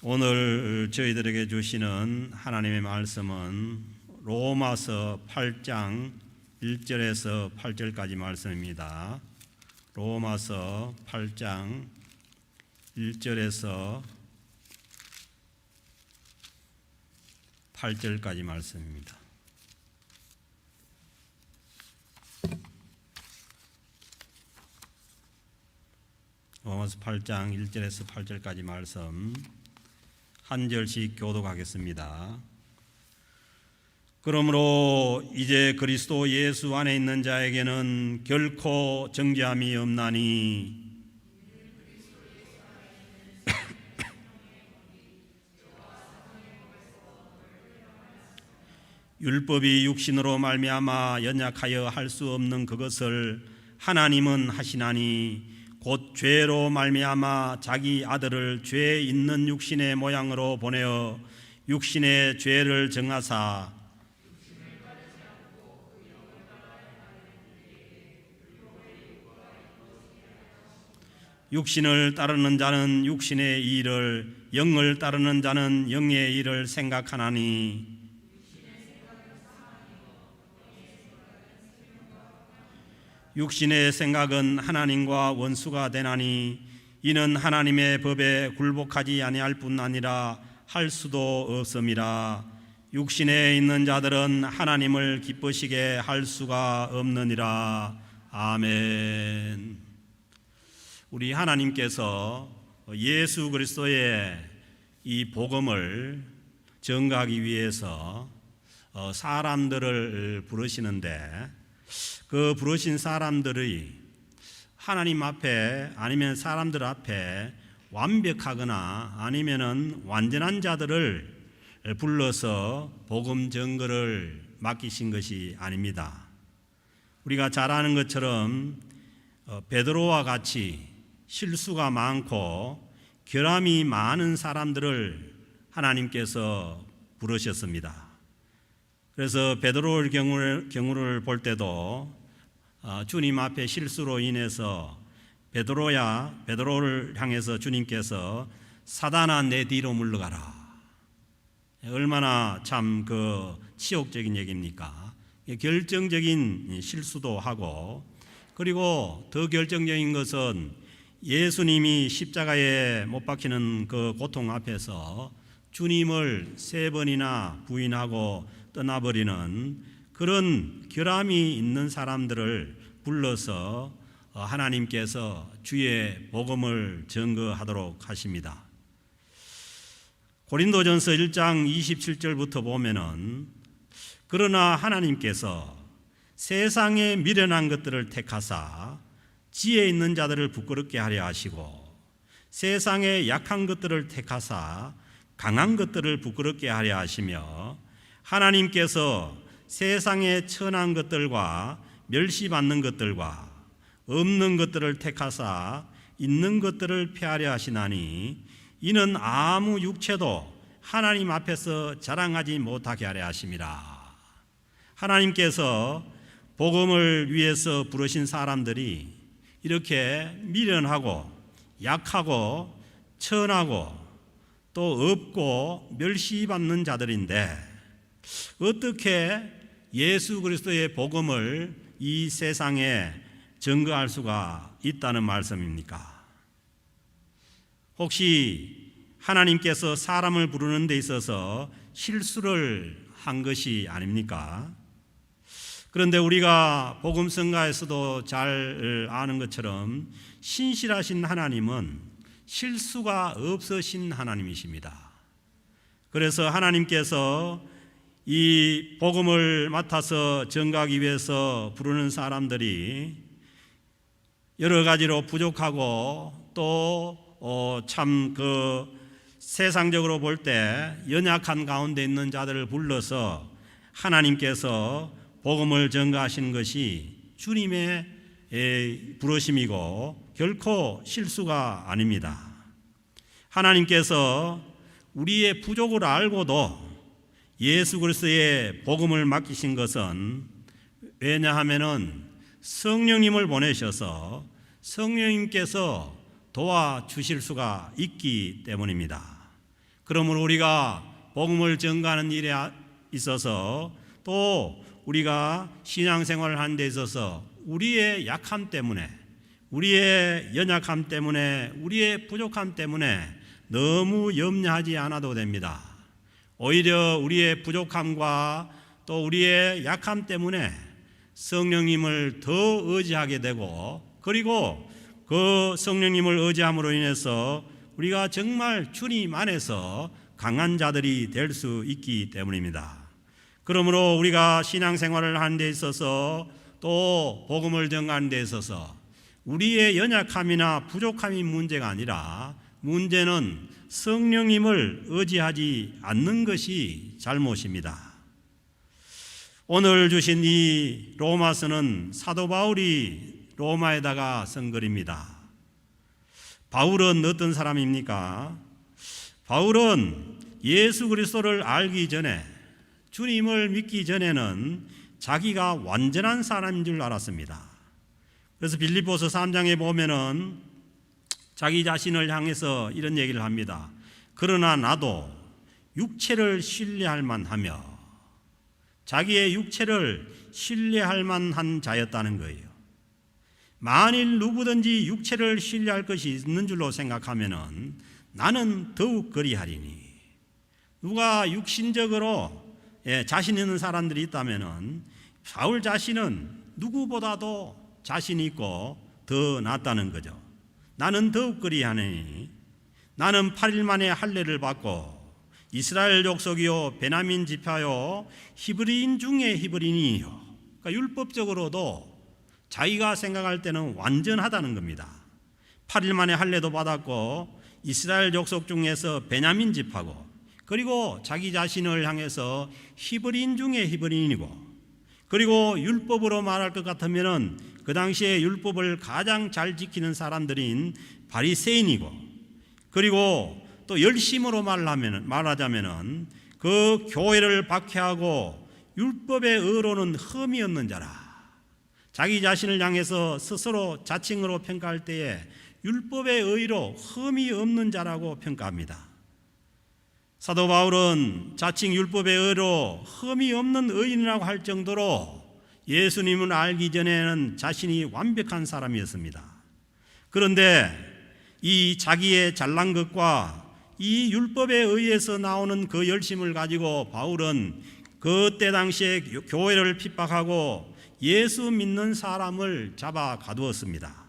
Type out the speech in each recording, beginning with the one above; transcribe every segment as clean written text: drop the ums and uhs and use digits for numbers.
오늘 저희들에게 주시는 하나님의 말씀은 로마서 8장 1절에서 8절까지 말씀입니다. 로마서 8장 1절에서 8절까지 말씀입니다. 로마서 8장 1절에서 8절까지 말씀 한 절씩 교독하겠습니다. 그러므로 이제 그리스도 예수 안에 있는 자에게는 결코 정죄함이 없나니 율법이 육신으로 말미암아 연약하여 할 수 없는 그것을 하나님은 하시나니 곧 죄로 말미암아 자기 아들을 죄 있는 육신의 모양으로 보내어 육신의 죄를 정하사 육신을 따르는 자는 육신의 일을, 영을 따르는 자는 영의 일을 생각하나니 육신의 생각은 하나님과 원수가 되나니 이는 하나님의 법에 굴복하지 아니할 뿐 아니라 할 수도 없음이라. 육신에 있는 자들은 하나님을 기쁘시게 할 수가 없느니라. 아멘. 우리 하나님께서 예수 그리스도의 이 복음을 전가하기 위해서 사람들을 부르시는데 그 부르신 사람들의 하나님 앞에 아니면 사람들 앞에 완벽하거나 아니면은 완전한 자들을 불러서 복음 전거를 맡기신 것이 아닙니다. 우리가 잘 아는 것처럼 베드로와 같이 실수가 많고 결함이 많은 사람들을 하나님께서 부르셨습니다. 그래서 베드로의 경우를 볼 때도 주님 앞에 실수로 인해서 베드로를 향해서 주님께서 사단아 내 뒤로 물러가라. 얼마나 참 치욕적인 얘기입니까? 결정적인 실수도 하고, 그리고 더 결정적인 것은 예수님이 십자가에 못 박히는 그 고통 앞에서 주님을 3번이나 부인하고 떠나버리는 그런 결함이 있는 사람들을 불러서 하나님께서 주의 복음을 전거하도록 하십니다. 고린도전서 1장 27절부터 보면은 그러나 하나님께서 세상에 미련한 것들을 택하사 지혜 있는 자들을 부끄럽게 하려 하시고 세상에 약한 것들을 택하사 강한 것들을 부끄럽게 하려 하시며 하나님께서 세상에 천한 것들과 멸시받는 것들과 없는 것들을 택하사 있는 것들을 폐하려 하시나니 이는 아무 육체도 하나님 앞에서 자랑하지 못하게 하려 하심이라. 하나님께서 복음을 위해서 부르신 사람들이 이렇게 미련하고 약하고 천하고 또 없고 멸시받는 자들인데 어떻게 예수 그리스도의 복음을 이 세상에 전거할 수가 있다는 말씀입니까? 혹시 하나님께서 사람을 부르는 데 있어서 실수를 한 것이 아닙니까? 그런데 우리가 복음성가에서도 잘 아는 것처럼 신실하신 하나님은 실수가 없으신 하나님이십니다. 그래서 하나님께서 이 복음을 맡아서 전가하기 위해서 부르는 사람들이 여러 가지로 부족하고 또 참 세상적으로 볼 때 연약한 가운데 있는 자들을 불러서 하나님께서 복음을 전가하시는 것이 주님의 부르심이고 결코 실수가 아닙니다. 하나님께서 우리의 부족을 알고도 예수 그리스도의 복음을 맡기신 것은 왜냐하면은 성령님을 보내셔서 성령님께서 도와주실 수가 있기 때문입니다. 그러므로 우리가 복음을 전가하는 일에 있어서 또 우리가 신앙생활을 하는 데 있어서 우리의 약함 때문에, 우리의 연약함 때문에, 우리의 부족함 때문에 너무 염려하지 않아도 됩니다. 오히려 우리의 부족함과 또 우리의 약함 때문에 성령님을 더 의지하게 되고, 그리고 그 성령님을 의지함으로 인해서 우리가 정말 주님 안에서 강한 자들이 될 수 있기 때문입니다. 그러므로 우리가 신앙생활을 하는 데 있어서 또 복음을 전하는 데 있어서 우리의 연약함이나 부족함이 문제가 아니라 문제는 성령님을 의지하지 않는 것이 잘못입니다. 오늘 주신 이 로마서는 사도 바울이 로마에다가 쓴 글입니다. 바울은 어떤 사람입니까? 바울은 예수 그리스도를 알기 전에, 주님을 믿기 전에는 자기가 완전한 사람인 줄 알았습니다. 그래서 빌립보서 3장에 보면은 자기 자신을 향해서 이런 얘기를 합니다. 그러나 나도 육체를 신뢰할 만하며, 자기의 육체를 신뢰할 만한 자였다는 거예요. 만일 누구든지 육체를 신뢰할 것이 있는 줄로 생각하면은 나는 더욱 그리하리니. 누가 육신적으로 자신 있는 사람들이 있다면은 바울 자신은 누구보다도 자신 있고 더 낫다는 거죠. 나는 더욱 그리하니 나는 8일 만에 할례를 받고 이스라엘 족속이요 베냐민 지파요 히브리인 중에 히브리인이요. 그러니까 율법적으로도 자기가 생각할 때는 완전하다는 겁니다. 8일 만에 할례도 받았고 이스라엘 족속 중에서 베냐민 지파고, 그리고 자기 자신을 향해서 히브리인 중에 히브리인이고, 그리고 율법으로 말할 것 같으면은 그 당시에 율법을 가장 잘 지키는 사람들인 바리새인이고, 그리고 또 열심으로 말하자면은 그 교회를 박해하고 율법의 의로는 흠이 없는 자라. 자기 자신을 향해서 스스로 자칭으로 평가할 때에 율법의 의로 흠이 없는 자라고 평가합니다. 사도 바울은 자칭 율법의 의로 흠이 없는 의인이라고 할 정도로 예수님을 알기 전에는 자신이 완벽한 사람이었습니다. 그런데 이 자기의 잘난 것과 이 율법에 의해서 나오는 그 열심을 가지고 바울은 그때 당시에 교회를 핍박하고 예수 믿는 사람을 잡아 가두었습니다.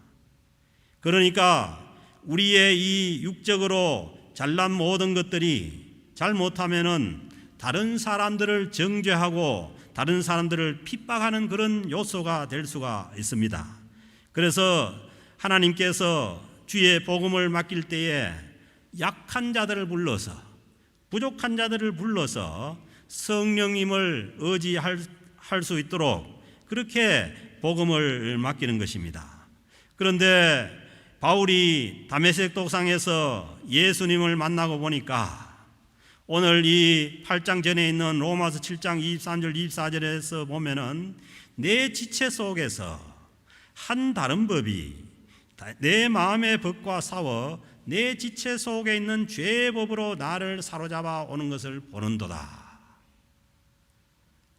그러니까 우리의 이 육적으로 잘난 모든 것들이 잘못하면은 다른 사람들을 정죄하고 다른 사람들을 핍박하는 그런 요소가 될 수가 있습니다. 그래서 하나님께서 주의 복음을 맡길 때에 약한 자들을 불러서, 부족한 자들을 불러서 성령님을 의지할 수 있도록 그렇게 복음을 맡기는 것입니다. 그런데 바울이 다메섹 도상에서 예수님을 만나고 보니까 오늘 이 8장 전에 있는 로마서 7장 23절 24절에서 보면은 내 지체 속에서 한 다른 법이 내 마음의 법과 싸워 내 지체 속에 있는 죄의 법으로 나를 사로잡아 오는 것을 보는도다.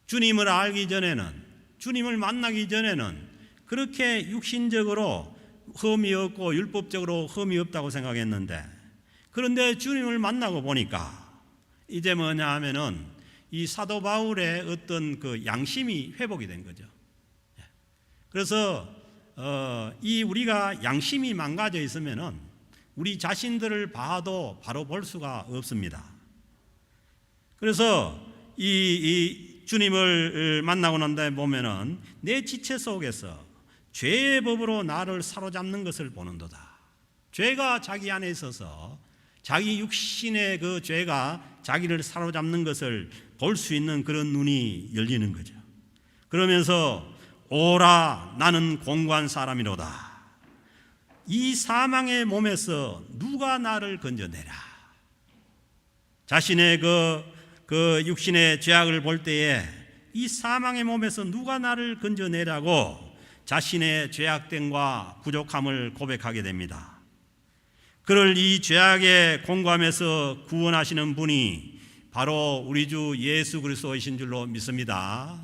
주님을 알기 전에는, 주님을 만나기 전에는 그렇게 육신적으로 흠이 없고 율법적으로 흠이 없다고 생각했는데, 그런데 주님을 만나고 보니까 이제 뭐냐 하면은 이 사도 바울의 어떤 그 양심이 회복이 된 거죠. 그래서 이 우리가 양심이 망가져 있으면은 우리 자신들을 봐도 바로 볼 수가 없습니다. 그래서 이 주님을 만나고 난 다음에 보면은 내 지체 속에서 죄의 법으로 나를 사로잡는 것을 보는도다. 죄가 자기 안에 있어서 자기 육신의 그 죄가 자기를 사로잡는 것을 볼 수 있는 그런 눈이 열리는 거죠. 그러면서 오라 나는 공고한 사람이로다. 이 사망의 몸에서 누가 나를 건져내라. 자신의 그 육신의 죄악을 볼 때에 이 사망의 몸에서 누가 나를 건져내라고 자신의 죄악됨과 부족함을 고백하게 됩니다. 그를 이 죄악의 공감에서 구원하시는 분이 바로 우리 주 예수 그리스도이신 줄로 믿습니다.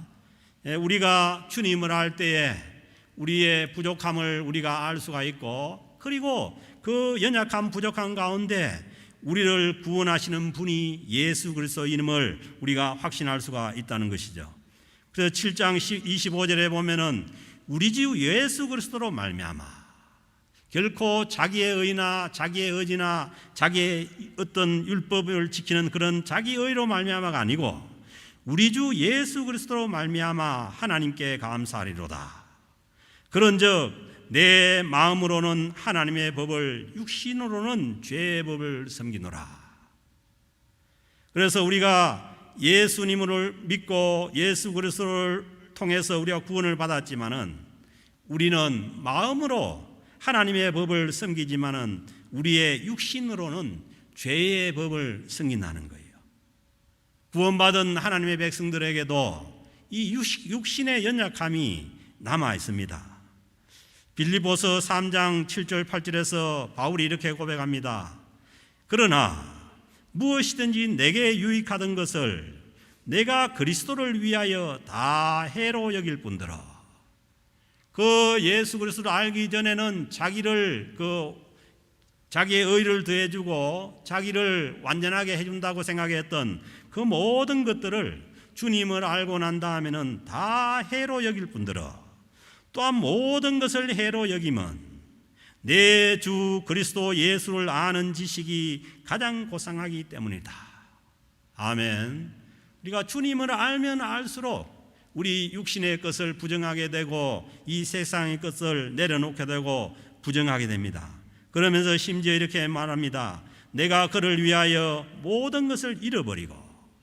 우리가 주님을 알 때에 우리의 부족함을 우리가 알 수가 있고, 그리고 그 연약한 부족한 가운데 우리를 구원하시는 분이 예수 그리스도임을 우리가 확신할 수가 있다는 것이죠. 그래서 7장 25절에 보면은 우리 주 예수 그리스도로 말미암아, 결코 자기의 의나 자기의 의지나 자기의 어떤 율법을 지키는 그런 자기 의로 말미암아가 아니고 우리 주 예수 그리스도로 말미암아 하나님께 감사하리로다. 그런즉 내 마음으로는 하나님의 법을, 육신으로는 죄의 법을 섬기노라. 그래서 우리가 예수님을 믿고 예수 그리스도를 통해서 우리가 구원을 받았지만은 우리는 마음으로 하나님의 법을 섬기지만은 우리의 육신으로는 죄의 법을 섬긴다는 거예요. 구원받은 하나님의 백성들에게도 이 육신의 연약함이 남아 있습니다. 빌립보서 3장 7절 8절에서 바울이 이렇게 고백합니다. 그러나 무엇이든지 내게 유익하던 것을 내가 그리스도를 위하여 다 해로 여길 뿐더러. 그 예수 그리스도를 알기 전에는 자기의 의를 더해주고 자기를 완전하게 해준다고 생각했던 그 모든 것들을 주님을 알고 난 다음에는 다 해로 여길 뿐더러 또한 모든 것을 해로 여기면 내 주 그리스도 예수를 아는 지식이 가장 고상하기 때문이다. 아멘. 우리가 주님을 알면 알수록 우리 육신의 것을 부정하게 되고 이 세상의 것을 내려놓게 되고 부정하게 됩니다. 그러면서 심지어 이렇게 말합니다. 내가 그를 위하여 모든 것을 잃어버리고,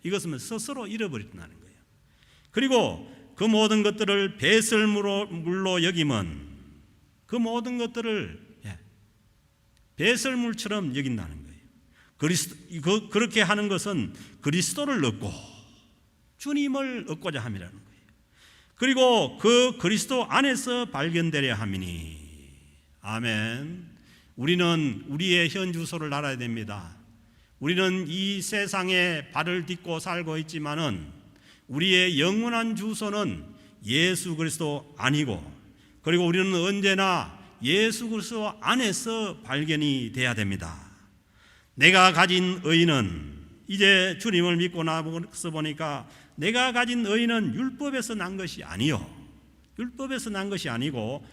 이것은 스스로 잃어버린다는 거예요. 그리고 그 모든 것들을 배설물로 여기면 그 모든 것들을 배설물처럼 여긴다는 거예요. 그렇게 하는 것은 그리스도를 얻고 주님을 얻고자 함이라는 거예요. 그리고 그 그리스도 안에서 발견되려 함이니. 아멘. 우리는 우리의 현 주소를 알아야 됩니다. 우리는 이 세상에 발을 딛고 살고 있지만은 우리의 영원한 주소는 예수 그리스도 아니고, 그리고 우리는 언제나 예수 그리스도 안에서 발견이 돼야 됩니다. 내가 가진 의는, 이제 주님을 믿고 나서 보니까 내가 가진 의는 율법에서 난 것이 아니요, 율법에서 난 것이 아니고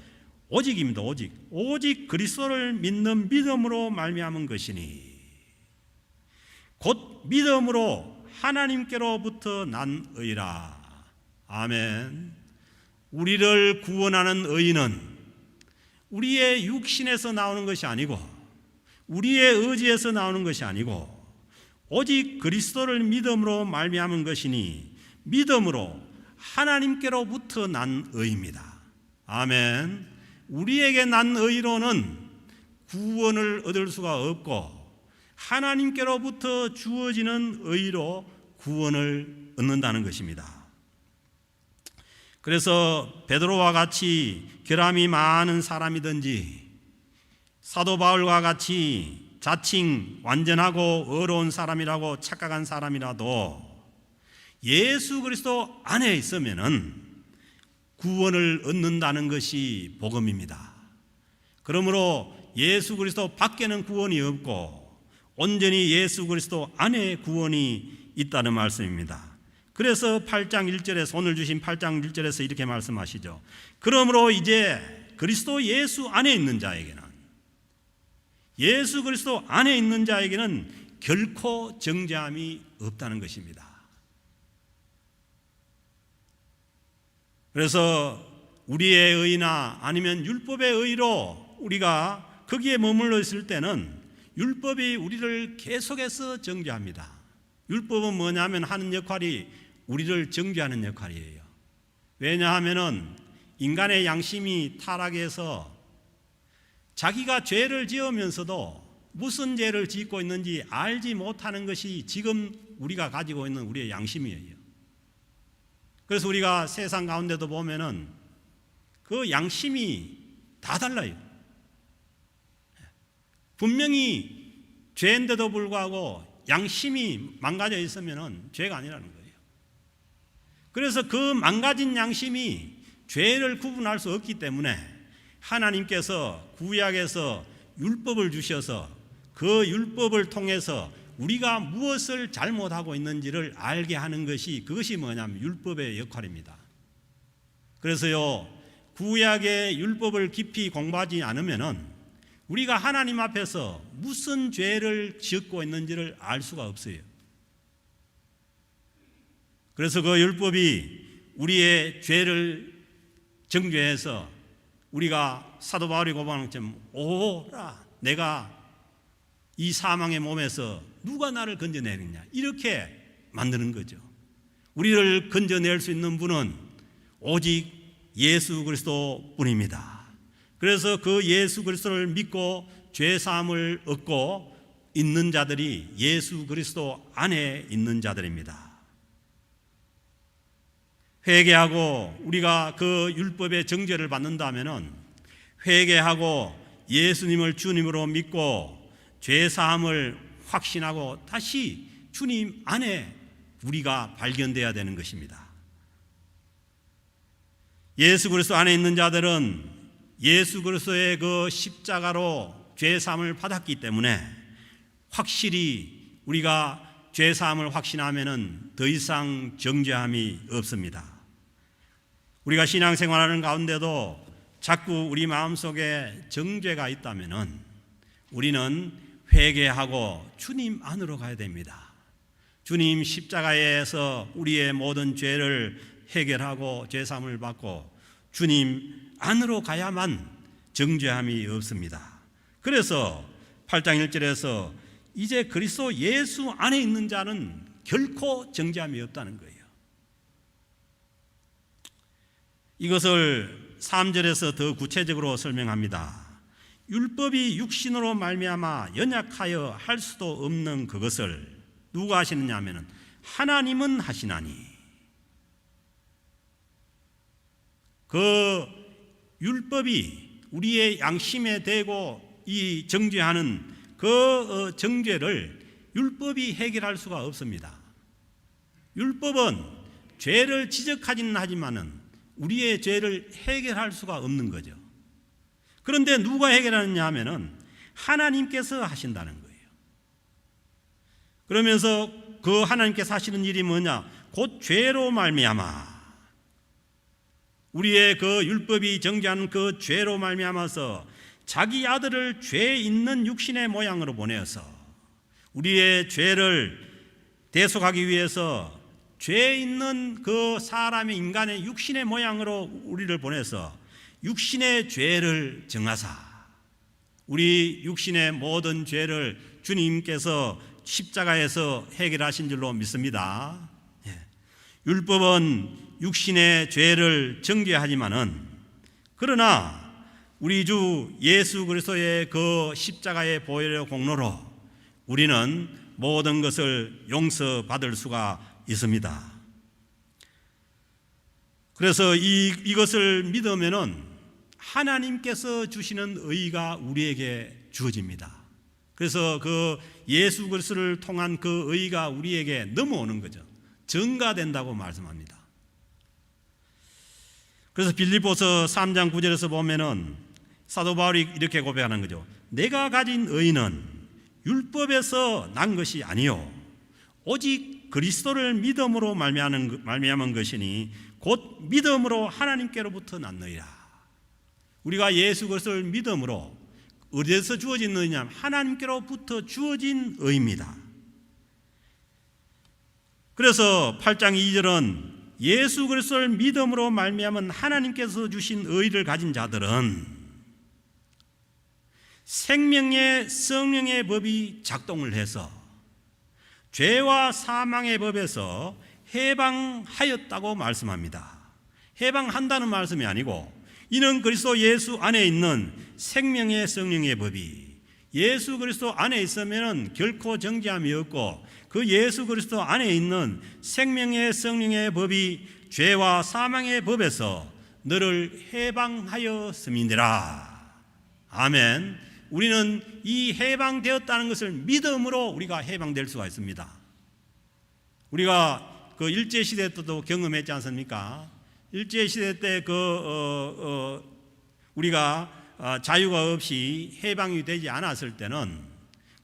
오직입니다. 오직 그리스도를 믿는 믿음으로 말미암은 것이니, 곧 믿음으로 하나님께로부터 난 의라. 아멘. 우리를 구원하는 의는 우리의 육신에서 나오는 것이 아니고 우리의 의지에서 나오는 것이 아니고 오직 그리스도를 믿음으로 말미암은 것이니 믿음으로 하나님께로부터 난 의입니다. 아멘. 우리에게 난 의로는 구원을 얻을 수가 없고 하나님께로부터 주어지는 의로 구원을 얻는다는 것입니다. 그래서 베드로와 같이 결함이 많은 사람이든지 사도 바울과 같이 자칭 완전하고 의로운 사람이라고 착각한 사람이라도 예수 그리스도 안에 있으면은 구원을 얻는다는 것이 복음입니다. 그러므로 예수 그리스도 밖에는 구원이 없고 온전히 예수 그리스도 안에 구원이 있다는 말씀입니다. 그래서 8장 1절에서, 오늘 주신 8장 1절에서 이렇게 말씀하시죠. 그러므로 이제 그리스도 예수 안에 있는 자에게는, 예수 그리스도 안에 있는 자에게는 결코 정죄함이 없다는 것입니다. 그래서 우리의 의나 아니면 율법의 의로 우리가 거기에 머물러 있을 때는 율법이 우리를 계속해서 정죄합니다. 율법은 뭐냐면 하는 역할이 우리를 정죄하는 역할이에요. 왜냐하면은 인간의 양심이 타락해서 자기가 죄를 지으면서도 무슨 죄를 짓고 있는지 알지 못하는 것이 지금 우리가 가지고 있는 우리의 양심이에요. 그래서 우리가 세상 가운데도 보면은 그 양심이 다 달라요. 분명히 죄인데도 불구하고 양심이 망가져 있으면 죄가 아니라는 거예요. 그래서 그 망가진 양심이 죄를 구분할 수 없기 때문에 하나님께서 구약에서 율법을 주셔서 그 율법을 통해서 우리가 무엇을 잘못하고 있는지를 알게 하는 것이, 그것이 뭐냐면 율법의 역할입니다. 그래서요, 구약의 율법을 깊이 공부하지 않으면은 우리가 하나님 앞에서 무슨 죄를 지었고 있는지를 알 수가 없어요. 그래서 그 율법이 우리의 죄를 정죄해서 우리가 사도 바울이 고백하는 것처럼 오라, 내가 이 사망의 몸에서 누가 나를 건져내겠냐, 이렇게 만드는 거죠. 우리를 건져낼 수 있는 분은 오직 예수 그리스도 뿐입니다. 그래서 그 예수 그리스도를 믿고 죄 사함을 얻고 있는 자들이 예수 그리스도 안에 있는 자들입니다. 회개하고 우리가 그 율법의 정죄를 받는다면은 회개하고 예수님을 주님으로 믿고 죄 사함을 확신하고 다시 주님 안에 우리가 발견돼야 되는 것입니다. 예수 그리스도 안에 있는 자들은 예수 그리스도의 그 십자가로 죄 사함을 받았기 때문에 확실히 우리가 죄 사함을 확신하면은 더 이상 정죄함이 없습니다. 우리가 신앙생활하는 가운데도 자꾸 우리 마음속에 정죄가 있다면은 우리는 회개하고 주님 안으로 가야 됩니다. 주님 십자가에서 우리의 모든 죄를 해결하고 죄 사함을 받고 주님 안으로 가야만 정죄함이 없습니다. 그래서 8장 1절에서 이제 그리스도 예수 안에 있는 자는 결코 정죄함이 없다는 거예요. 이것을 3절에서 더 구체적으로 설명합니다. 율법이 육신으로 말미암아 연약하여 할 수도 없는 그것을 누가 하시느냐 하면은 하나님은 하시나니, 그 율법이 우리의 양심에 대고 이 정죄하는 그 정죄를 율법이 해결할 수가 없습니다. 율법은 죄를 지적하지는 하지만은 우리의 죄를 해결할 수가 없는 거죠. 그런데 누가 해결하느냐 하면은 하나님께서 하신다는 거예요. 그러면서 그 하나님께서 하시는 일이 뭐냐? 곧 죄로 말미암아, 우리의 그 율법이 정죄하는 그 죄로 말미암아서 자기 아들을 죄 있는 육신의 모양으로 보내어서 우리의 죄를 대속하기 위해서 죄 있는 그 사람의 인간의 육신의 모양으로 우리를 보내서 육신의 죄를 정하사 우리 육신의 모든 죄를 주님께서 십자가에서 해결하신 줄로 믿습니다. 율법은 육신의 죄를 정죄하지만은 그러나 우리 주 예수 그리스도의 그 십자가의 보혈의 공로로 우리는 모든 것을 용서받을 수가 있습니다. 그래서 이것을 믿으면은 하나님께서 주시는 의가 우리에게 주어집니다. 그래서 그 예수 그리스도를 통한 그 의가 우리에게 넘어오는 거죠. 증가된다고 말씀합니다. 그래서 빌립보서 3장 9절에서 보면은 사도 바울이 이렇게 고백하는 거죠. 내가 가진 의는 율법에서 난 것이 아니요 오직 그리스도를 믿음으로 말미암은 것이니 곧 믿음으로 하나님께로부터 났느니라. 우리가 예수 그리스도를 믿음으로 어디에서 주어진 의냐? 하나님께로부터 주어진 의입니다. 그래서 8장 2절은 예수 그리스도를 믿음으로 말미암은 하나님께서 주신 의를 가진 자들은 생명의 성령의 법이 작동을 해서 죄와 사망의 법에서 해방하였다고 말씀합니다. 해방한다는 말씀이 아니고 이는 그리스도 예수 안에 있는 생명의 성령의 법이 예수 그리스도 안에 있으면 결코 정죄함이 없고 그 예수 그리스도 안에 있는 생명의 성령의 법이 죄와 사망의 법에서 너를 해방하였음이니라. 아멘. 우리는 이 해방되었다는 것을 믿음으로 우리가 해방될 수가 있습니다. 우리가 그 일제시대 때도 경험했지 않습니까? 일제시대 때 우리가 자유가 없이 해방이 되지 않았을 때는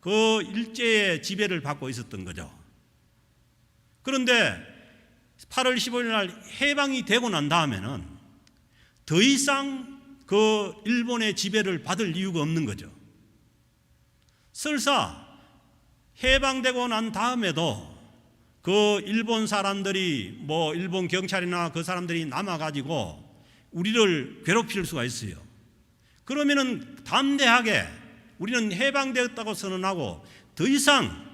그 일제의 지배를 받고 있었던 거죠. 그런데 8월 15일 날 해방이 되고 난 다음에는 더 이상 그 일본의 지배를 받을 이유가 없는 거죠. 설사 해방되고 난 다음에도 그 일본 사람들이 일본 경찰이나 그 사람들이 남아가지고 우리를 괴롭힐 수가 있어요. 그러면은 담대하게 우리는 해방되었다고 선언하고 더 이상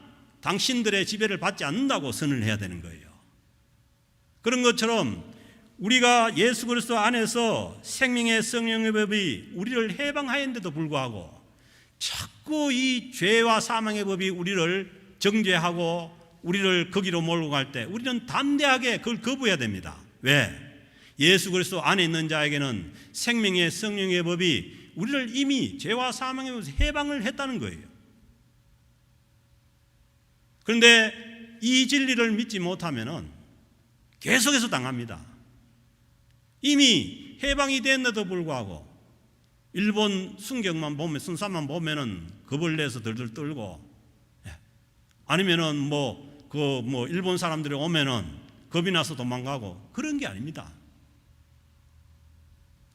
당신들의 지배를 받지 않는다고 선언을 해야 되는 거예요. 그런 것처럼 우리가 예수 그리스도 안에서 생명의 성령의 법이 우리를 해방하였는데도 불구하고 자꾸 이 죄와 사망의 법이 우리를 정죄하고 우리를 거기로 몰고 갈 때 우리는 담대하게 그걸 거부해야 됩니다. 왜? 예수 그리스도 안에 있는 자에게는 생명의 성령의 법이 우리를 이미 죄와 사망의 법에서 해방을 했다는 거예요. 그런데 이 진리를 믿지 못하면은 계속해서 당합니다. 이미 해방이 됐는데도 불구하고 일본 순경만 보면, 순사만 보면은 겁을 내서 들들 떨고, 아니면은 일본 사람들이 오면은 겁이 나서 도망가고, 그런 게 아닙니다.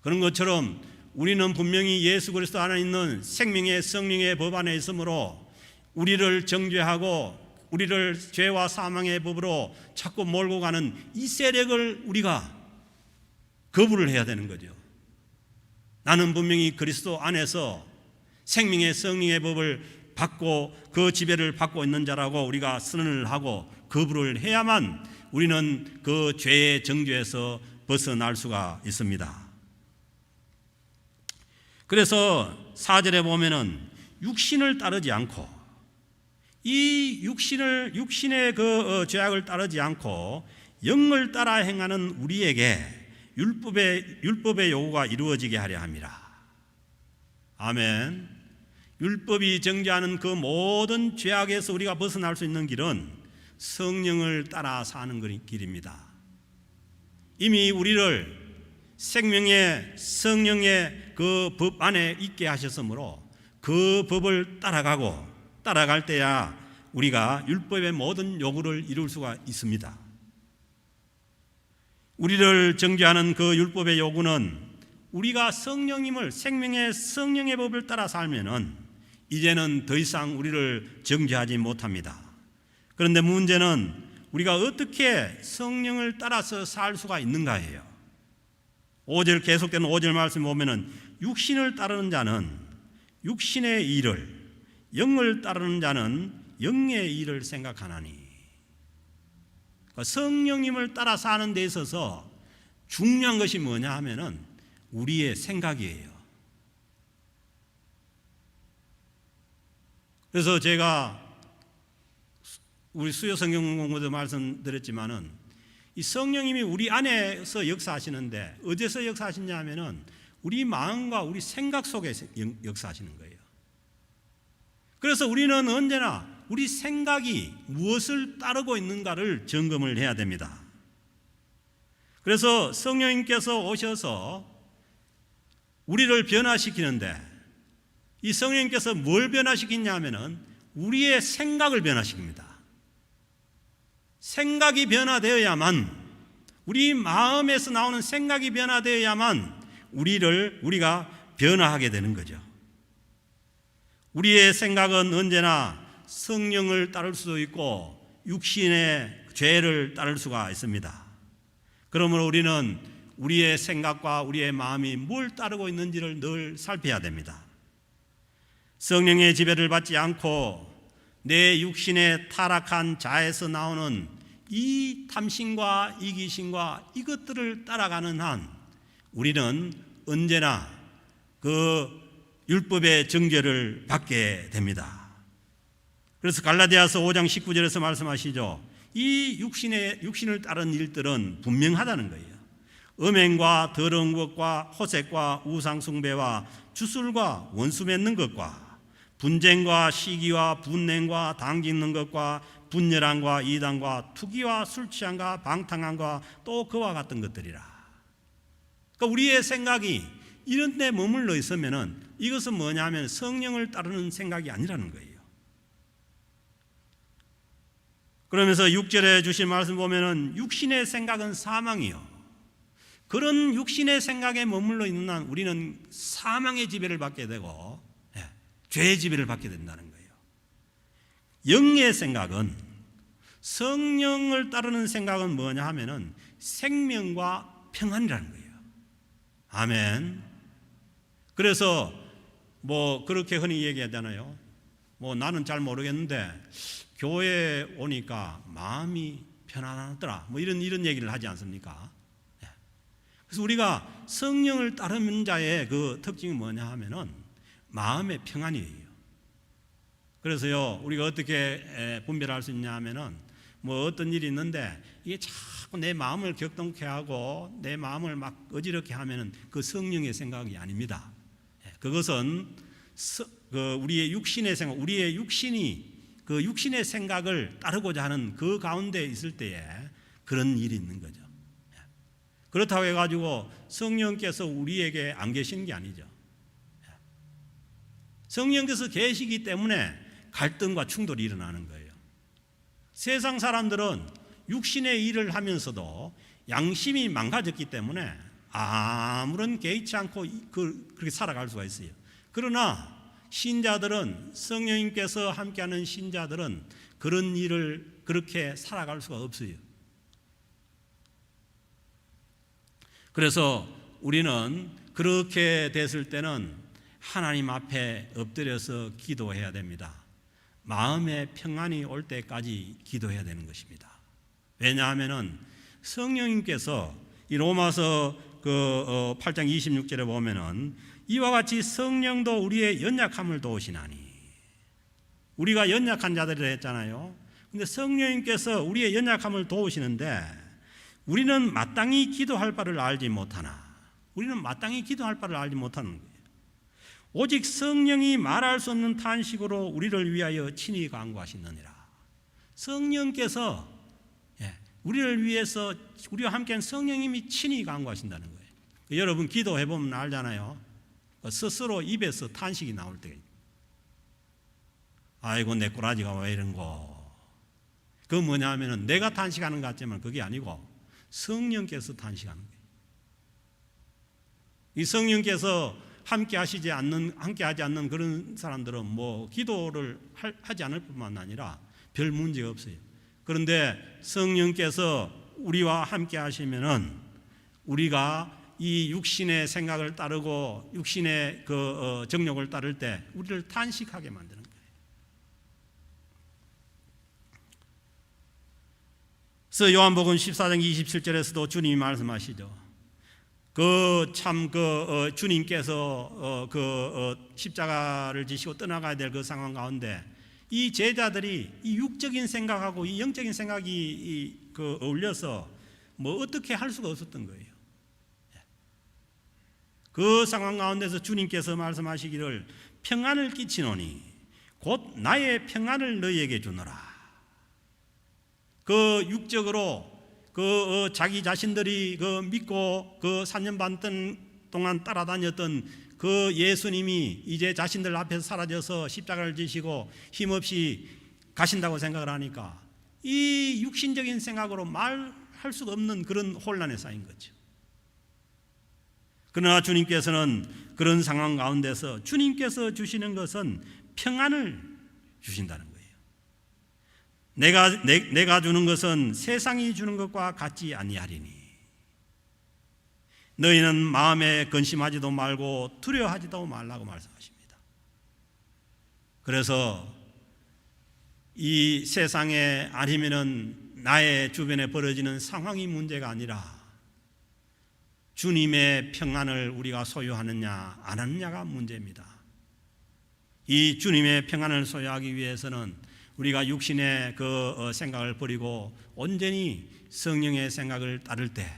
그런 것처럼 우리는 분명히 예수 그리스도 안에 있는 생명의 성령의 법 안에 있으므로 우리를 정죄하고 우리를 죄와 사망의 법으로 자꾸 몰고 가는 이 세력을 우리가 거부를 해야 되는 거죠. 나는 분명히 그리스도 안에서 생명의 성령의 법을 받고 그 지배를 받고 있는 자라고 우리가 선언을 하고 거부를 해야만 우리는 그 죄의 정죄에서 벗어날 수가 있습니다. 그래서 4절에 보면은 육신을 따르지 않고, 이 육신의 그 죄악을 따르지 않고 영을 따라 행하는 우리에게 율법의 요구가 이루어지게 하려 함이라. 아멘. 율법이 정죄하는 그 모든 죄악에서 우리가 벗어날 수 있는 길은 성령을 따라 사는 길입니다. 이미 우리를 생명의 성령의 그 법 안에 있게 하셨으므로 그 법을 따라갈 때야 우리가 율법의 모든 요구를 이룰 수가 있습니다. 우리를 정죄하는 그 율법의 요구는 우리가 성령님을, 생명의 성령의 법을 따라 살면은 이제는 더 이상 우리를 정죄하지 못합니다. 그런데 문제는 우리가 어떻게 성령을 따라서 살 수가 있는가예요. 5절 계속되는 5절 말씀 보면은 육신을 따르는 자는 육신의 일을, 영을 따르는 자는 영의 일을 생각하나니. 그러니까 성령님을 따라 사는 데 있어서 중요한 것이 뭐냐 하면은 우리의 생각이에요. 그래서 제가 우리 수요 성경 공부도 말씀드렸지만은 이 성령님이 우리 안에서 역사하시는데 어디서 역사하시냐 하면은 우리 마음과 우리 생각 속에 역사하시는 거예요. 그래서 우리는 언제나 우리 생각이 무엇을 따르고 있는가를 점검을 해야 됩니다. 그래서 성령님께서 오셔서 우리를 변화시키는데 이 성령님께서 뭘 변화시키냐 하면은 우리의 생각을 변화시킵니다. 생각이 변화되어야만, 우리 마음에서 나오는 생각이 변화되어야만 우리가 변화하게 되는 거죠. 우리의 생각은 언제나 성령을 따를 수도 있고 육신의 죄를 따를 수가 있습니다. 그러므로 우리는 우리의 생각과 우리의 마음이 뭘 따르고 있는지를 늘 살펴야 됩니다. 성령의 지배를 받지 않고 내 육신의 타락한 자에서 나오는 이 탐심과 이기심과 이것들을 따라가는 한 우리는 언제나 그 율법의 정죄를 받게 됩니다. 그래서 갈라디아서 5장 19절에서 말씀하시죠. 이 육신을 따른 일들은 분명하다는 거예요. 음행과 더러운 것과 호색과 우상 숭배와 주술과 원수 맺는 것과 분쟁과 시기와 분냉과 당짓는 것과 분열함과 이단과 투기와 술취함과 방탕함과 또 그와 같은 것들이라. 그러니까 우리의 생각이 이런 데 머물러 있으면은 이것은 뭐냐면 성령을 따르는 생각이 아니라는 거예요. 그러면서 6절에 주신 말씀 보면은 육신의 생각은 사망이요. 그런 육신의 생각에 머물러 있는 한 우리는 사망의 지배를 받게 되고 죄의 지배를 받게 된다는 거예요. 영의 생각은, 성령을 따르는 생각은 뭐냐 하면은 생명과 평안이라는 거예요. 아멘. 그래서 뭐 그렇게 흔히 얘기하잖아요. 뭐 나는 잘 모르겠는데 교회에 오니까 마음이 편안하더라. 뭐 이런 얘기를 하지 않습니까? 그래서 우리가 성령을 따르는 자의 그 특징이 뭐냐 하면은 마음의 평안이에요. 그래서요, 우리가 어떻게 분별할 수 있냐 하면은 뭐 어떤 일이 있는데 이게 자꾸 내 마음을 격동케 하고 내 마음을 막 어지럽게 하면은 그 성령의 생각이 아닙니다. 그것은 우리의 육신의 생각, 우리의 육신이 그 육신의 생각을 따르고자 하는 그 가운데 있을 때에 그런 일이 있는 거죠. 그렇다고 해가지고 성령께서 우리에게 안 계신 게 아니죠. 성령께서 계시기 때문에 갈등과 충돌이 일어나는 거예요. 세상 사람들은 육신의 일을 하면서도 양심이 망가졌기 때문에 아무런 개의치 않고 그렇게 살아갈 수가 있어요. 그러나 신자들은, 성령님께서 함께하는 신자들은 그런 일을 그렇게 살아갈 수가 없어요. 그래서 우리는 그렇게 됐을 때는 하나님 앞에 엎드려서 기도해야 됩니다. 마음의 평안이 올 때까지 기도해야 되는 것입니다. 왜냐하면은 성령님께서 이 로마서 8장 26절에 보면은 이와 같이 성령도 우리의 연약함을 도우시나니, 우리가 연약한 자들이라 했잖아요. 근데 성령님께서 우리의 연약함을 도우시는데 우리는 마땅히 기도할 바를 알지 못하나, 우리는 마땅히 기도할 바를 알지 못하는 거예요. 오직 성령이 말할 수 없는 탄식으로 우리를 위하여 친히 간구하시느니라. 성령께서 우리를 위해서, 우리와 함께한 성령님이 친히 간구하신다는 거예요. 여러분 기도해보면 알잖아요. 스스로 입에서 탄식이 나올 때가 있어요. 아이고 내 꼬라지가 왜 이런고. 그거 뭐냐 하면은 내가 탄식하는 것 같지만 그게 아니고 성령께서 탄식하는 거예요. 이 성령께서 함께하지 않는 그런 사람들은 뭐 기도를 하지 않을 뿐만 아니라 별 문제가 없어요. 그런데 성령께서 우리와 함께 하시면은 우리가 이 육신의 생각을 따르고 육신의 정욕을 따를 때 우리를 탄식하게 만드는 거예요. 그래서 요한복음 14장 27절에서도 주님이 말씀하시죠. 주님께서 십자가를 지시고 떠나가야 될 그 상황 가운데 이 제자들이 이 육적인 생각하고 이 영적인 생각이 어울려서 뭐 어떻게 할 수가 없었던 거예요. 그 상황 가운데서 주님께서 말씀하시기를 평안을 끼치노니 곧 나의 평안을 너희에게 주노라. 그 육적으로 자기 자신들이 믿고 4년 반 동안 따라다녔던 그 예수님이 이제 자신들 앞에서 사라져서 십자가를 지시고 힘없이 가신다고 생각을 하니까 이 육신적인 생각으로 말할 수가 없는 그런 혼란에 쌓인 거죠. 그러나 주님께서는 그런 상황 가운데서 주님께서 주시는 것은 평안을 주신다는 거예요. 내가 주는 것은 세상이 주는 것과 같지 아니하리니 너희는 마음에 근심하지도 말고 두려워하지도 말라고 말씀하십니다. 그래서 이 세상에 아니면은 나의 주변에 벌어지는 상황이 문제가 아니라 주님의 평안을 우리가 소유하느냐 안 하느냐가 문제입니다. 이 주님의 평안을 소유하기 위해서는 우리가 육신의 생각을 버리고 온전히 성령의 생각을 따를 때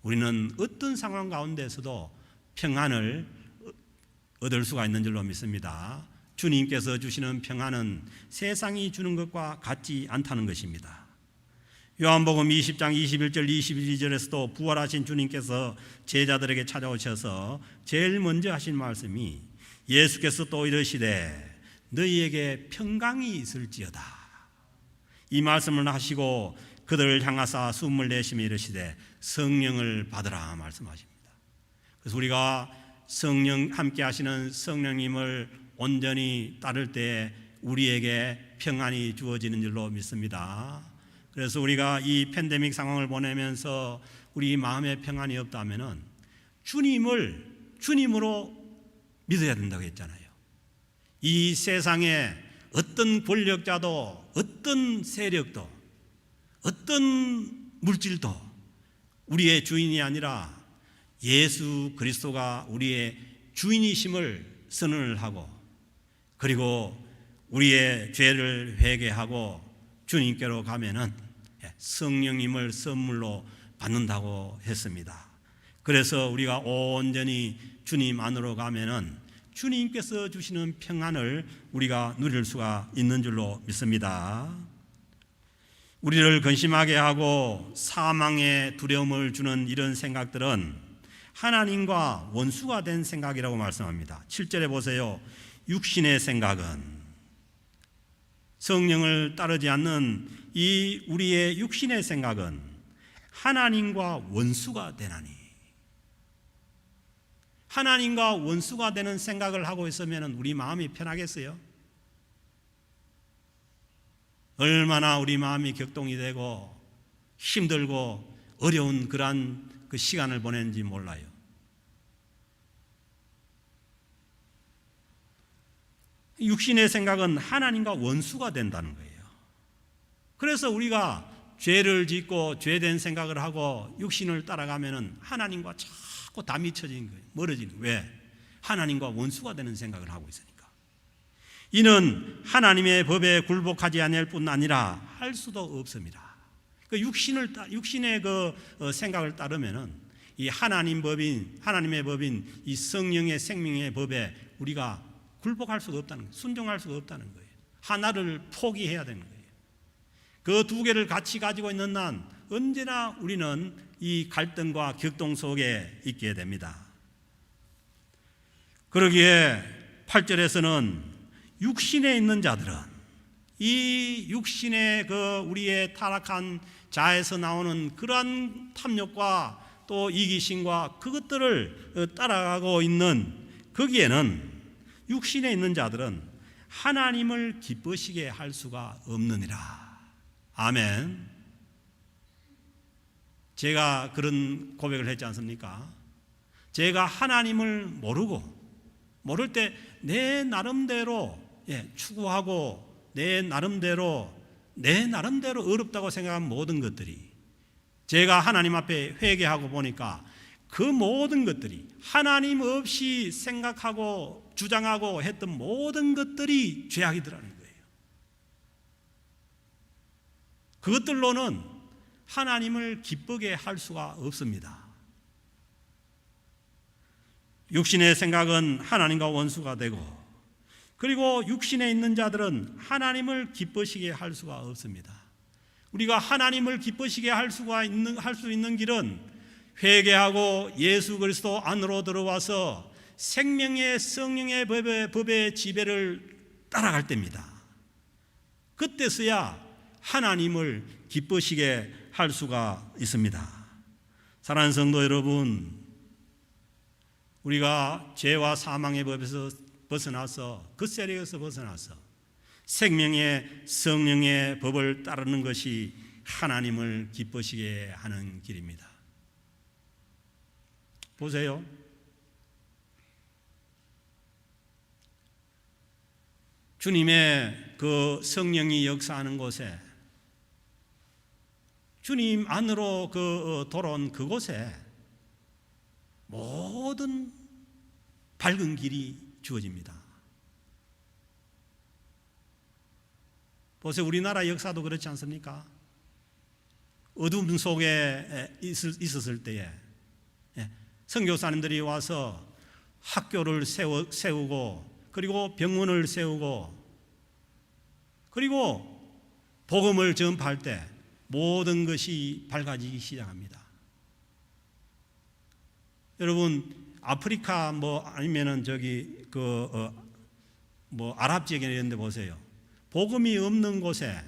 우리는 어떤 상황 가운데서도 평안을 얻을 수가 있는 줄로 믿습니다. 주님께서 주시는 평안은 세상이 주는 것과 같지 않다는 것입니다. 요한복음 20장 21절 22절에서도 부활하신 주님께서 제자들에게 찾아오셔서 제일 먼저 하신 말씀이 예수께서 또 이르시되 너희에게 평강이 있을지어다. 이 말씀을 하시고 그들을 향하사 숨을 내쉬며 이르시되 성령을 받으라 말씀하십니다. 그래서 우리가 성령 함께 하시는 성령님을 온전히 따를 때 우리에게 평안이 주어지는 줄로 믿습니다. 그래서 우리가 이 팬데믹 상황을 보내면서 우리 마음에 평안이 없다면은 주님으로 믿어야 된다고 했잖아요. 이 세상에 어떤 권력자도 어떤 세력도 어떤 물질도 우리의 주인이 아니라 예수 그리스도가 우리의 주인이심을 선언을 하고 그리고 우리의 죄를 회개하고 주님께로 가면은 성령님을 선물로 받는다고 했습니다. 그래서 우리가 온전히 주님 안으로 가면은 주님께서 주시는 평안을 우리가 누릴 수가 있는 줄로 믿습니다. 우리를 근심하게 하고 사망의 두려움을 주는 이런 생각들은 하나님과 원수가 된 생각이라고 말씀합니다. 7절에 보세요. 육신의 생각은 성령을 따르지 않는 이 우리의 육신의 생각은 하나님과 원수가 되나니, 하나님과 원수가 되는 생각을 하고 있으면 우리 마음이 편하겠어요? 얼마나 우리 마음이 격동이 되고 힘들고 어려운 그러한 그 시간을 보냈는지 몰라요. 육신의 생각은 하나님과 원수가 된다는 거예요. 그래서 우리가 죄를 짓고 죄된 생각을 하고 육신을 따라가면은 하나님과 자꾸 다 미쳐지는 거예요. 멀어지는 거예요. 왜? 하나님과 원수가 되는 생각을 하고 있으니까. 이는 하나님의 법에 굴복하지 않을 뿐 아니라 할 수도 없습니다. 그 육신의 그 생각을 따르면은 이 하나님의 법인 이 성령의 생명의 법에 우리가 굴복할 수가 없다는 거예요. 순종할 수가 없다는 거예요. 하나를 포기해야 되는 거예요. 그 두 개를 같이 가지고 있는 한 언제나 우리는 이 갈등과 격동 속에 있게 됩니다. 그러기에 8절에서는 육신에 있는 자들은 이 육신의 그 우리의 타락한 자에서 나오는 그러한 탐욕과 또 이기심과 그것들을 따라가고 있는 거기에는 육신에 있는 자들은 하나님을 기쁘시게 할 수가 없느니라. 아멘. 제가 그런 고백을 했지 않습니까? 제가 하나님을 모를 때 내 나름대로 추구하고 내 나름대로 어렵다고 생각한 모든 것들이 제가 하나님 앞에 회개하고 보니까 그 모든 것들이 하나님 없이 생각하고 주장하고 했던 모든 것들이 죄악이더라는 거예요. 그것들로는 하나님을 기쁘게 할 수가 없습니다. 육신의 생각은 하나님과 원수가 되고 그리고 육신에 있는 자들은 하나님을 기쁘시게 할 수가 없습니다. 우리가 하나님을 기쁘시게 할 수 있는 길은 회개하고 예수 그리스도 안으로 들어와서 생명의 성령의 법의 지배를 따라갈 때입니다. 그때서야 하나님을 기쁘시게 할 수가 있습니다. 사랑하는 성도 여러분, 우리가 죄와 사망의 법에서 벗어나서 그 세력에서 벗어나서 생명의 성령의 법을 따르는 것이 하나님을 기쁘시게 하는 길입니다. 보세요. 주님의 그 성령이 역사하는 곳에 주님 안으로 돌아온 그곳에 모든 밝은 길이 주어집니다. 보세요. 우리나라 역사도 그렇지 않습니까? 어둠 속에 있었을 때에 선교사님들이 와서 학교를 세우고 그리고 병원을 세우고 그리고 복음을 전파할 때 모든 것이 밝아지기 시작합니다. 여러분 아프리카 아니면은 저기 아랍 지역에 이런 데 보세요. 복음이 없는 곳에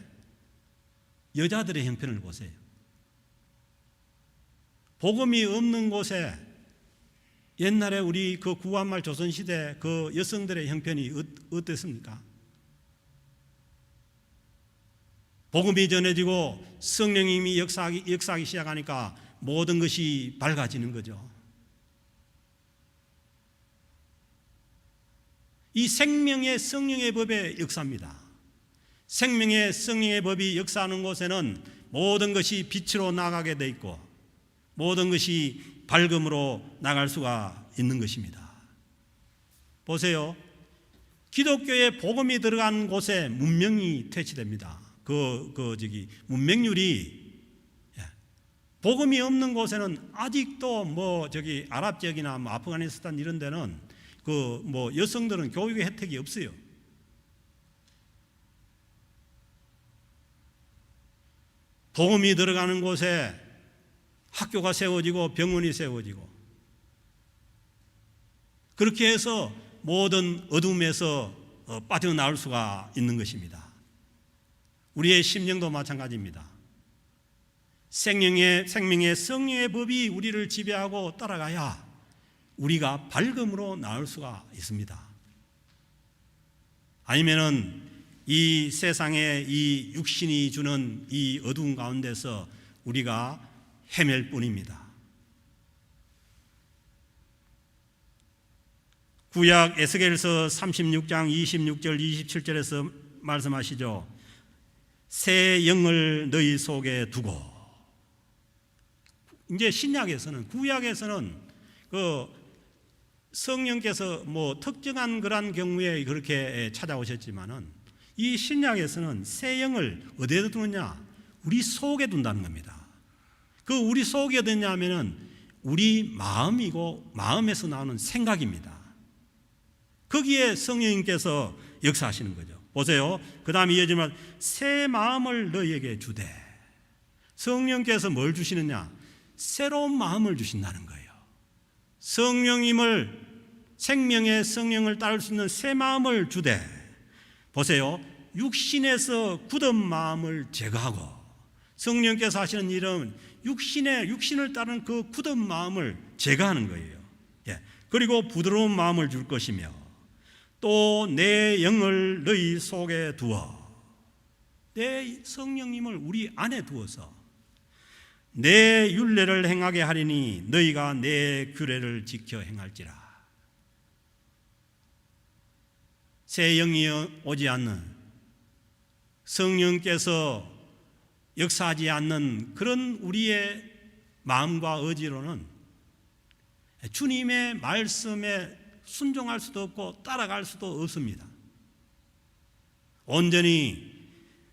여자들의 형편을 보세요. 복음이 없는 곳에 옛날에 우리 그 구한말 조선시대 그 여성들의 형편이 어땠습니까? 복음이 전해지고 성령님이 역사하기 시작하니까 모든 것이 밝아지는 거죠. 이 생명의 성령의 법의 역사입니다. 생명의 성령의 법이 역사하는 곳에는 모든 것이 빛으로 나가게 돼 있고 모든 것이 밝음으로 나갈 수가 있는 것입니다. 보세요. 기독교의 복음이 들어간 곳에 문명이 퇴치됩니다. 문명률이 복음이 없는 곳에는 아직도 아랍 지역이나 아프가니스탄 이런 데는 여성들은 교육의 혜택이 없어요. 복음이 들어가는 곳에 학교가 세워지고 병원이 세워지고 그렇게 해서 모든 어둠에서 빠져나올 수가 있는 것입니다. 우리의 심령도 마찬가지입니다. 생명의 성령의 법이 우리를 지배하고 따라가야 우리가 밝음으로 나올 수가 있습니다. 아니면은 이 세상의 이 육신이 주는 이 어두운 가운데서 우리가 헤맬 뿐입니다. 구약 에스겔서 36장 26절 27절에서 말씀하시죠. 새 영을 너희 속에 두고. 이제 신약에서는 구약에서는 성령께서 특정한 그런 경우에 그렇게 찾아오셨지만은 이 신약에서는 새 영을 어디에 두느냐? 우리 속에 둔다는 겁니다. 그 우리 속에 어디냐면은 우리 마음이고 마음에서 나오는 생각입니다. 거기에 성령님께서 역사하시는 거죠. 보세요. 그 다음에 이어지면 새 마음을 너희에게 주되. 성령께서 뭘 주시느냐? 새로운 마음을 주신다는 거예요. 성령님을 생명의 성령을 따를 수 있는 새 마음을 주되. 보세요. 육신에서 굳은 마음을 제거하고 성령께서 하시는 일은 육신을 따르는 그 굳은 마음을 제거하는 거예요. 그리고 부드러운 마음을 줄 것이며 또 내 영을 너희 속에 두어. 내 성령님을 우리 안에 두어서 내 율례를 행하게 하리니 너희가 내 규례를 지켜 행할지라. 새 영이 오지 않는 성령께서 역사하지 않는 그런 우리의 마음과 의지로는 주님의 말씀에 순종할 수도 없고 따라갈 수도 없습니다. 온전히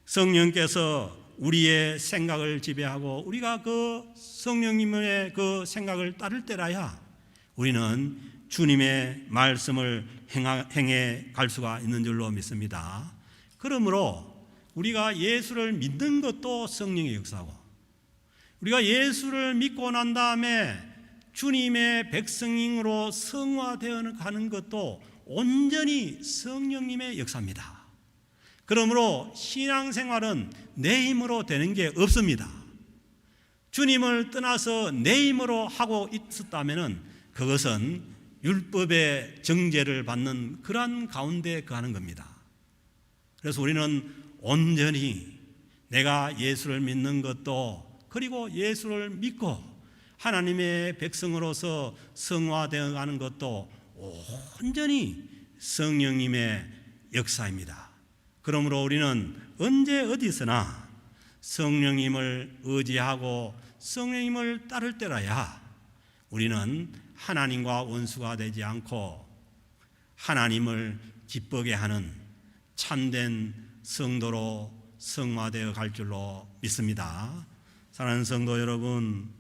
성령께서 우리의 생각을 지배하고 우리가 그 성령님의 그 생각을 따를 때라야 우리는 주님의 말씀을 행해 갈 수가 있는 줄로 믿습니다. 그러므로 우리가 예수를 믿는 것도 성령의 역사고 우리가 예수를 믿고 난 다음에 주님의 백성으로 성화되어 가는 것도 온전히 성령님의 역사입니다. 그러므로 신앙생활은 내 힘으로 되는 게 없습니다. 주님을 떠나서 내 힘으로 하고 있었다면 그것은 율법의 정죄를 받는 그러한 가운데 거하는 겁니다. 그래서 우리는 온전히 내가 예수를 믿는 것도 그리고 예수를 믿고 하나님의 백성으로서 성화되어 가는 것도 온전히 성령님의 역사입니다. 그러므로 우리는 언제 어디서나 성령님을 의지하고 성령님을 따를 때라야 우리는 하나님과 원수가 되지 않고 하나님을 기쁘게 하는 참된 성도로 성화되어 갈 줄로 믿습니다. 사랑하는 성도 여러분,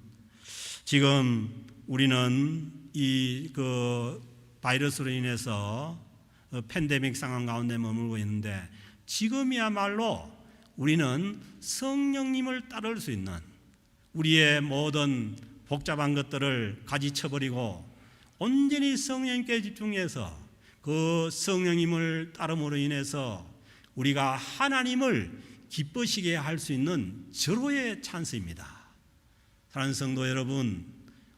지금 우리는 이 바이러스로 인해서 팬데믹 상황 가운데 머물고 있는데 지금이야말로 우리는 성령님을 따를 수 있는 우리의 모든 복잡한 것들을 가지쳐버리고 온전히 성령님께 집중해서 그 성령님을 따름으로 인해서 우리가 하나님을 기쁘시게 할 수 있는 절호의 찬스입니다. 사랑하는 성도 여러분,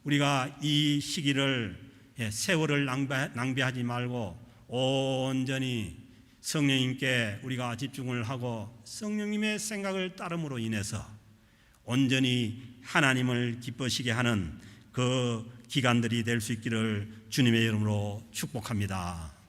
우리가 이 시기를 세월을 낭비하지 말고 온전히 성령님께 우리가 집중을 하고 성령님의 생각을 따름으로 인해서 온전히 하나님을 기쁘시게 하는 그 기간들이 될 수 있기를 주님의 이름으로 축복합니다.